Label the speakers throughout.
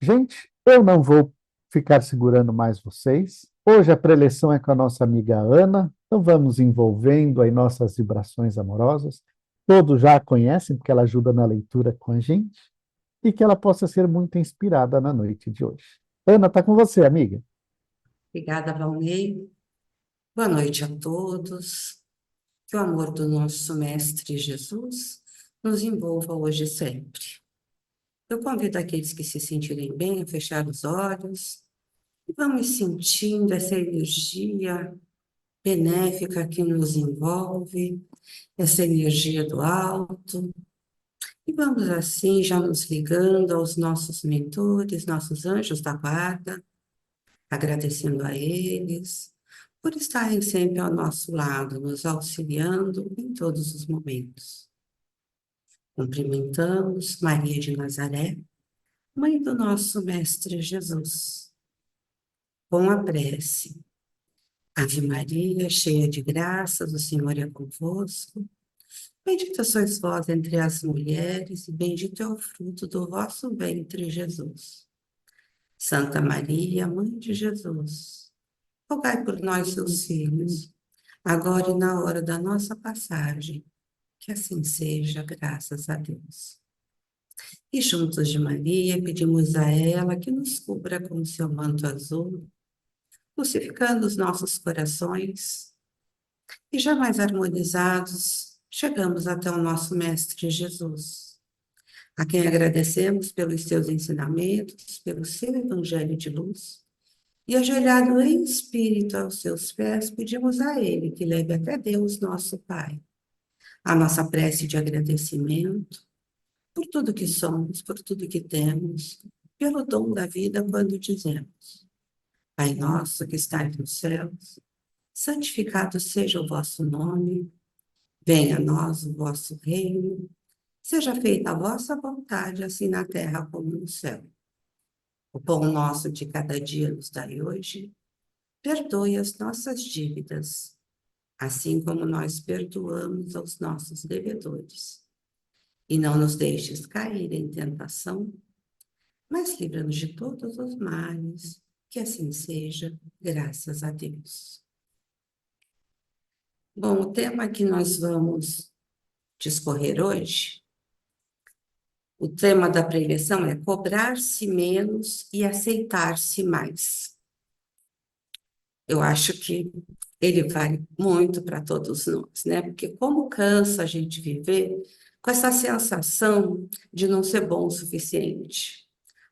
Speaker 1: Gente, eu não vou ficar segurando mais vocês. Hoje a preleção é com a nossa amiga Ana, então vamos envolvendo aí nossas vibrações amorosas. Todos já a conhecem, porque ela ajuda na leitura com a gente, e que ela possa ser muito inspirada na noite de hoje. Ana, está com você, amiga.
Speaker 2: Obrigada, Valnei. Boa noite a todos. Que o amor do nosso Mestre Jesus nos envolva hoje e sempre. Eu convido aqueles que se sentirem bem a fechar os olhos e vamos sentindo essa energia benéfica que nos envolve, essa energia do alto. E vamos assim já nos ligando aos nossos mentores, nossos anjos da guarda, agradecendo a eles por estarem sempre ao nosso lado, nos auxiliando em todos os momentos. Cumprimentamos Maria de Nazaré, mãe do nosso Mestre Jesus, com a prece. Ave Maria, cheia de graças, o Senhor é convosco. Bendita sois vós entre as mulheres, e bendito é o fruto do vosso ventre, Jesus. Santa Maria, Mãe de Jesus, rogai por nós, seus filhos, agora e na hora da nossa passagem. Que assim seja, graças a Deus. E juntos de Maria, pedimos a ela que nos cubra com seu manto azul, lucificando os nossos corações, e já mais harmonizados, chegamos até o nosso Mestre Jesus, a quem agradecemos pelos seus ensinamentos, pelo seu evangelho de luz, e ajoelhado em espírito aos seus pés, pedimos a ele que leve até Deus, nosso Pai, a nossa prece de agradecimento por tudo que somos, por tudo que temos, pelo dom da vida quando dizemos: Pai nosso que estais nos céus, santificado seja o vosso nome, venha a nós o vosso reino, seja feita a vossa vontade, assim na terra como no céu. O pão nosso de cada dia nos dai hoje, perdoe as nossas dívidas, assim como nós perdoamos aos nossos devedores. E não nos deixes cair em tentação, mas livra-nos de todos os males, que assim seja, graças a Deus. Bom, o tema que nós vamos discorrer hoje, o tema da preleção é cobrar-se menos e aceitar-se mais. Eu acho que ele vale muito para todos nós, né? Porque como cansa a gente viver com essa sensação de não ser bom o suficiente.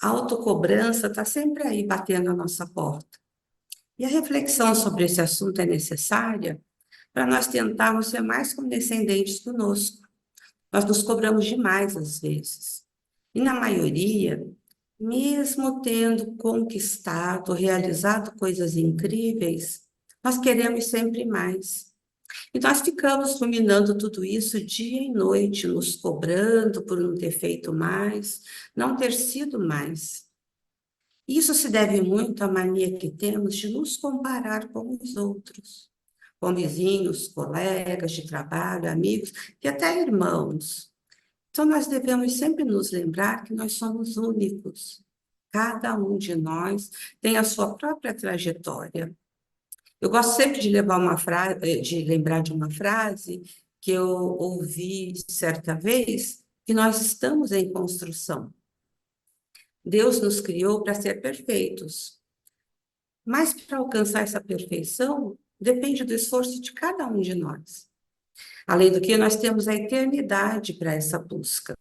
Speaker 2: A autocobrança está sempre aí batendo a nossa porta. E a reflexão sobre esse assunto é necessária para nós tentarmos ser mais condescendentes conosco. Nós nos cobramos demais às vezes. E na maioria, mesmo tendo conquistado, realizado coisas incríveis, nós queremos sempre mais. E nós ficamos ruminando tudo isso dia e noite, nos cobrando por não ter feito mais, não ter sido mais. Isso se deve muito à mania que temos de nos comparar com os outros, com vizinhos, colegas de trabalho, amigos e até irmãos. Então, nós devemos sempre nos lembrar que nós somos únicos. Cada um de nós tem a sua própria trajetória. Eu gosto sempre de levar uma frase, de lembrar de uma frase que eu ouvi certa vez, que nós estamos em construção. Deus nos criou para ser perfeitos, mas para alcançar essa perfeição depende do esforço de cada um de nós. Além do que, nós temos a eternidade para essa busca.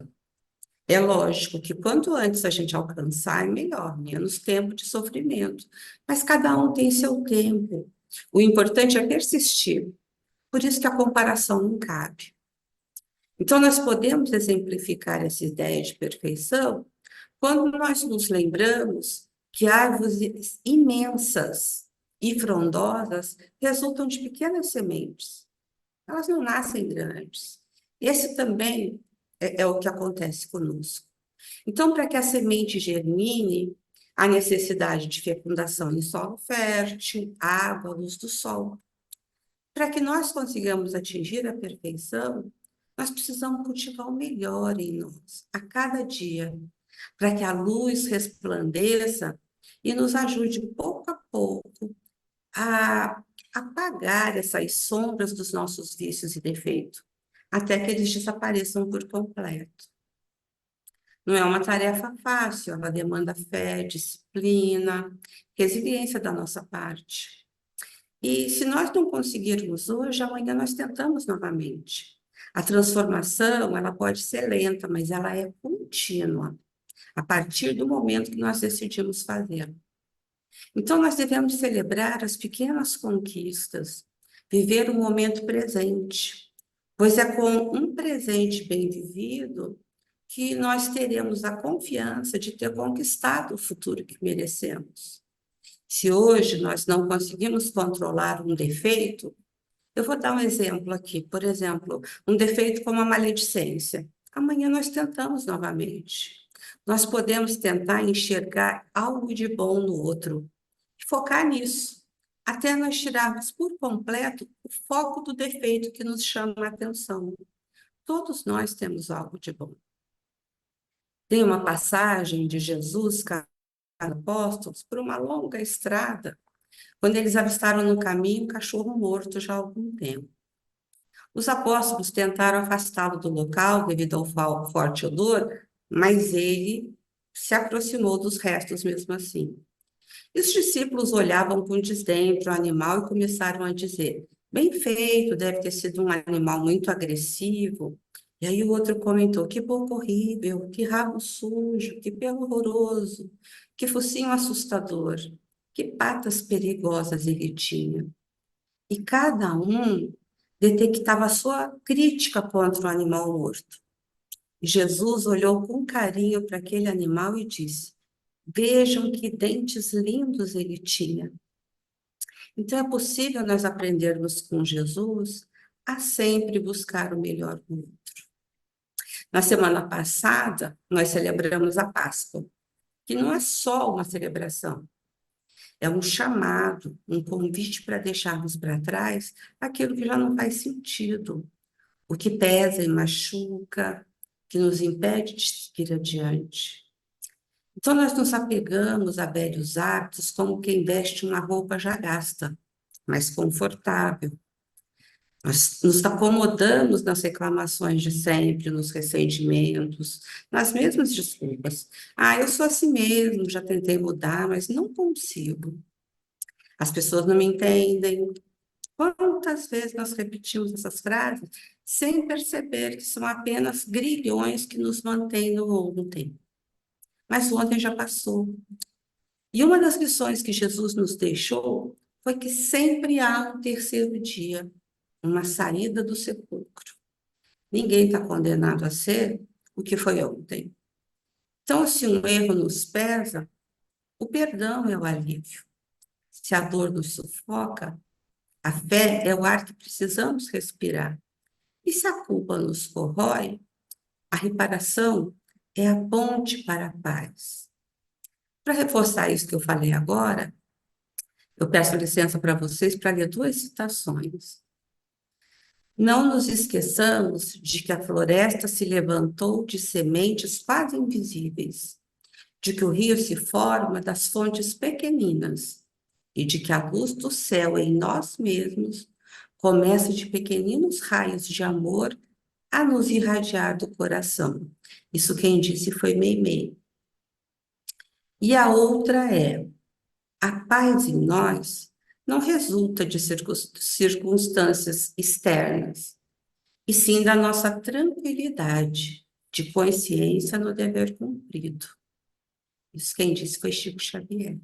Speaker 2: É lógico que quanto antes a gente alcançar, é melhor, menos tempo de sofrimento. Mas cada um tem seu tempo. O importante é persistir. Por isso que a comparação não cabe. Então, nós podemos exemplificar essa ideia de perfeição quando nós nos lembramos que árvores imensas e frondosas resultam de pequenas sementes. Elas não nascem grandes. Esse também é o que acontece conosco. Então, para que a semente germine, há necessidade de fecundação em solo fértil, água, luz do sol. Para que nós consigamos atingir a perfeição, nós precisamos cultivar o melhor em nós, a cada dia. para que a luz resplandeça e nos ajude pouco a pouco a apagar essas sombras dos nossos vícios e defeitos, até que eles desapareçam por completo. Não é uma tarefa fácil, ela demanda fé, disciplina, resiliência da nossa parte. E se nós não conseguirmos hoje, amanhã nós tentamos novamente. A transformação, ela pode ser lenta, mas ela é contínua, a partir do momento que nós decidimos fazer. Então, nós devemos celebrar as pequenas conquistas, viver o momento presente, pois é com um presente bem vivido que nós teremos a confiança de ter conquistado o futuro que merecemos. Se hoje nós não conseguimos controlar um defeito, eu vou dar um exemplo aqui, por exemplo, um defeito como a maledicência. Amanhã nós tentamos novamente. Nós podemos tentar enxergar algo de bom no outro, focar nisso, até nós tirarmos por completo o foco do defeito que nos chama a atenção. Todos nós temos algo de bom. Tem uma passagem de Jesus com os apóstolos por uma longa estrada, quando eles avistaram no caminho um cachorro morto já há algum tempo. Os apóstolos tentaram afastá-lo do local devido ao forte odor, mas ele se aproximou dos restos mesmo assim. E os discípulos olhavam com desdém para o animal e começaram a dizer: bem feito, deve ter sido um animal muito agressivo. E aí o outro comentou: que boca horrível, que rabo sujo, que pelo horroroso, que focinho assustador, que patas perigosas ele tinha. E cada um detectava a sua crítica contra o animal morto. E Jesus olhou com carinho para aquele animal e disse: vejam que dentes lindos ele tinha. Então, é possível nós aprendermos com Jesus a sempre buscar o melhor no outro. Na semana passada, nós celebramos a Páscoa, que não é só uma celebração, é um chamado, um convite para deixarmos para trás aquilo que já não faz sentido, o que pesa e machuca, que nos impede de seguir adiante. Então, nós nos apegamos a velhos hábitos como quem veste uma roupa já gasta, mais confortável. Nós nos acomodamos nas reclamações de sempre, nos ressentimentos, nas mesmas desculpas. Ah, eu sou assim mesmo, já tentei mudar, mas não consigo. As pessoas não me entendem. Quantas vezes nós repetimos essas frases sem perceber que são apenas grilhões que nos mantêm no ontem? Mas o ontem já passou. E uma das lições que Jesus nos deixou foi que sempre há um terceiro dia, uma saída do sepulcro. Ninguém está condenado a ser o que foi ontem. Então, se um erro nos pesa, o perdão é o alívio. Se a dor nos sufoca, a fé é o ar que precisamos respirar. E se a culpa nos corrói, a reparação é a ponte para a paz. Para reforçar isso que eu falei agora, eu peço licença para vocês para ler duas citações. Não nos esqueçamos de que a floresta se levantou de sementes quase invisíveis, de que o rio se forma das fontes pequeninas e de que a luz do céu em nós mesmos começa de pequeninos raios de amor a nos irradiar do coração. Isso quem disse foi Meimei. E a outra é: a paz em nós não resulta de circunstâncias externas, e sim da nossa tranquilidade, de consciência no dever cumprido. Isso quem disse foi Chico Xavier.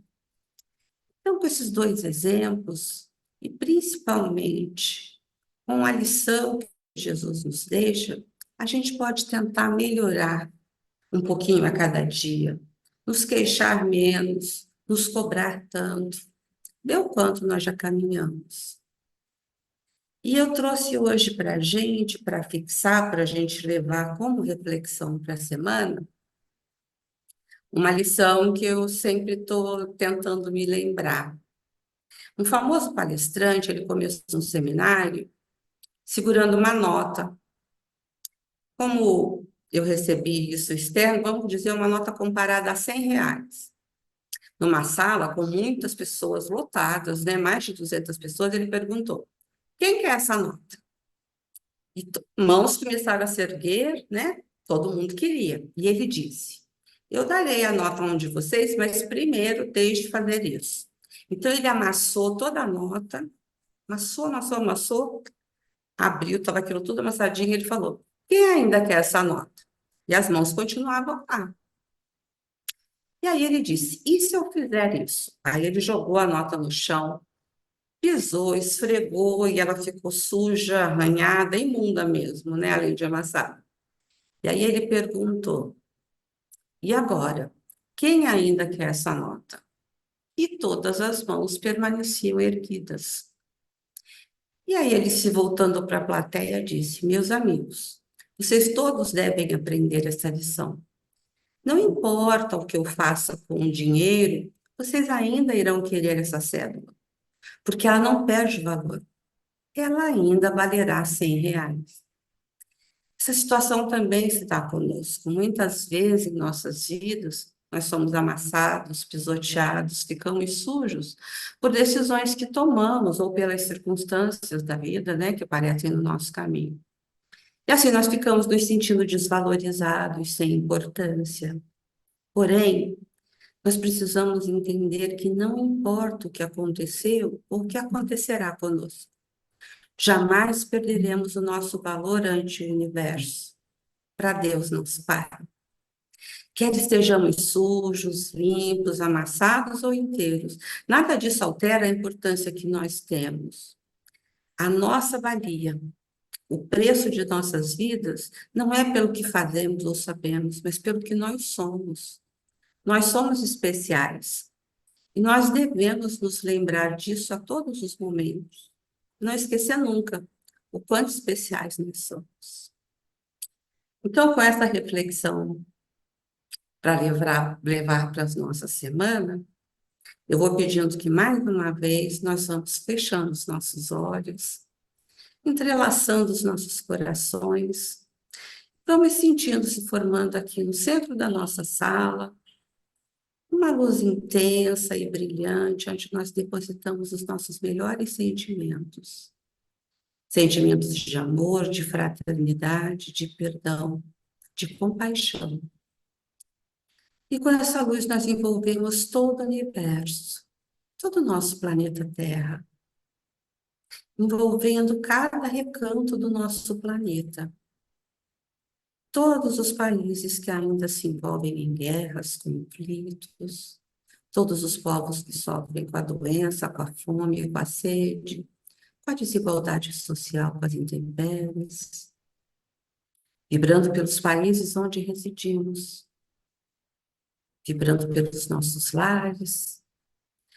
Speaker 2: Então, com esses dois exemplos, e principalmente com a lição que Jesus nos deixa, a gente pode tentar melhorar um pouquinho a cada dia, nos queixar menos, nos cobrar tanto, ver o quanto nós já caminhamos. E eu trouxe hoje para a gente, para fixar, para a gente levar como reflexão para a semana, uma lição que eu sempre estou tentando me lembrar. Um famoso palestrante, ele começou um seminário segurando uma nota, como eu recebi isso externo, vamos dizer, uma nota comparada a R$ 100. Numa sala com muitas pessoas lotadas, né, mais de 200 pessoas, ele perguntou, quem quer essa nota? E mãos começaram a se erguer, né? Todo mundo queria. E ele disse, eu darei a nota a um de vocês, mas primeiro deixe de fazer isso. Então, ele amassou toda a nota, amassou, amassou, amassou, abriu, estava aquilo tudo amassadinho, e ele falou, quem ainda quer essa nota? E as mãos continuavam lá. E aí ele disse, e se eu fizer isso? Aí ele jogou a nota no chão, pisou, esfregou, e ela ficou suja, arranhada, imunda mesmo, né? Além de amassada. E aí ele perguntou, e agora? Quem ainda quer essa nota? E todas as mãos permaneciam erguidas. E aí ele, se voltando para a plateia, disse, meus amigos, vocês todos devem aprender essa lição. Não importa o que eu faça com o dinheiro, vocês ainda irão querer essa cédula, porque ela não perde valor. Ela ainda valerá R$ 100. Essa situação também se dá conosco. Muitas vezes em nossas vidas, nós somos amassados, pisoteados, ficamos sujos por decisões que tomamos ou pelas circunstâncias da vida, né, que aparecem no nosso caminho. E assim nós ficamos nos sentindo desvalorizados, sem importância. Porém, nós precisamos entender que não importa o que aconteceu ou o que acontecerá conosco. Jamais perderemos o nosso valor ante o universo. Para Deus não se para. Quer estejamos sujos, limpos, amassados ou inteiros, nada disso altera a importância que nós temos. A nossa valia, o preço de nossas vidas, não é pelo que fazemos ou sabemos, mas pelo que nós somos. Nós somos especiais. E nós devemos nos lembrar disso a todos os momentos. Não esquecer nunca o quanto especiais nós somos. Então, com essa reflexão para levar para a nossa semana, eu vou pedindo que mais uma vez nós vamos fechando os nossos olhos, entrelaçando os nossos corações, vamos sentindo se formando aqui no centro da nossa sala, uma luz intensa e brilhante, onde nós depositamos os nossos melhores sentimentos. Sentimentos de amor, de fraternidade, de perdão, de compaixão. E com essa luz nós envolvemos todo o universo, todo o nosso planeta Terra, envolvendo cada recanto do nosso planeta. Todos os países que ainda se envolvem em guerras, conflitos, todos os povos que sofrem com a doença, com a fome, com a sede, com a desigualdade social, com as intempéries, vibrando pelos países onde residimos, vibrando pelos nossos lares,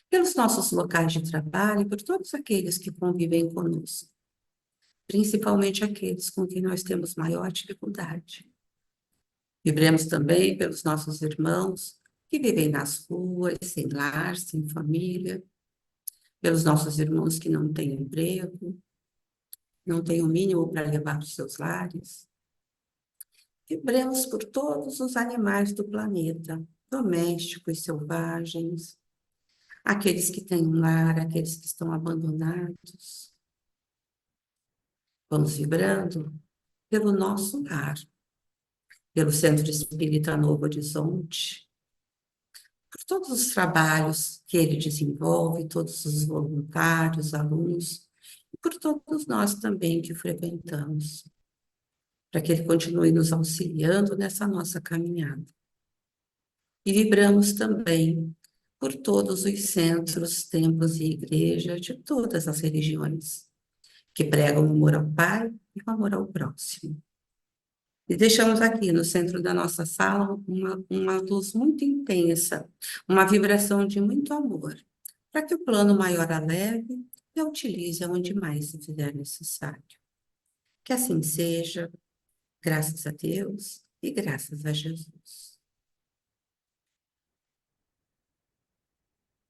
Speaker 2: pelos nossos locais de trabalho e por todos aqueles que convivem conosco, principalmente aqueles com quem nós temos maior dificuldade. Vibremos também pelos nossos irmãos que vivem nas ruas, sem lar, sem família, pelos nossos irmãos que não têm emprego, não têm o mínimo para levar para os seus lares. Vibremos por todos os animais do planeta, domésticos, selvagens, aqueles que têm um lar, aqueles que estão abandonados. Vamos vibrando pelo nosso lar, pelo Centro Espírita Novo Horizonte, por todos os trabalhos que ele desenvolve, todos os voluntários, alunos, e por todos nós também que frequentamos, para que ele continue nos auxiliando nessa nossa caminhada. E vibramos também por todos os centros, templos e igrejas de todas as religiões, que pregam o amor ao Pai e o amor ao próximo. E deixamos aqui no centro da nossa sala uma luz muito intensa, uma vibração de muito amor, para que o plano maior a leve e a utilize onde mais se fizer necessário. Que assim seja, graças a Deus e graças a Jesus.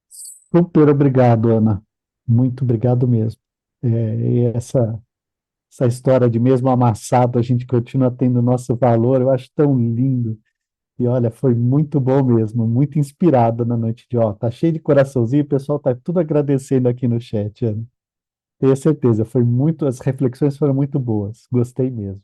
Speaker 1: Super obrigado, Ana. Muito obrigado mesmo. E essa essa história de mesmo amassado, a gente continua tendo nosso valor, eu acho tão lindo. E olha, foi muito bom mesmo, muito inspirado na noite de ó, tá cheio de coraçãozinho, o pessoal tá tudo agradecendo aqui no chat, Ana. Tenho certeza, foi muito, as reflexões foram muito boas, gostei mesmo.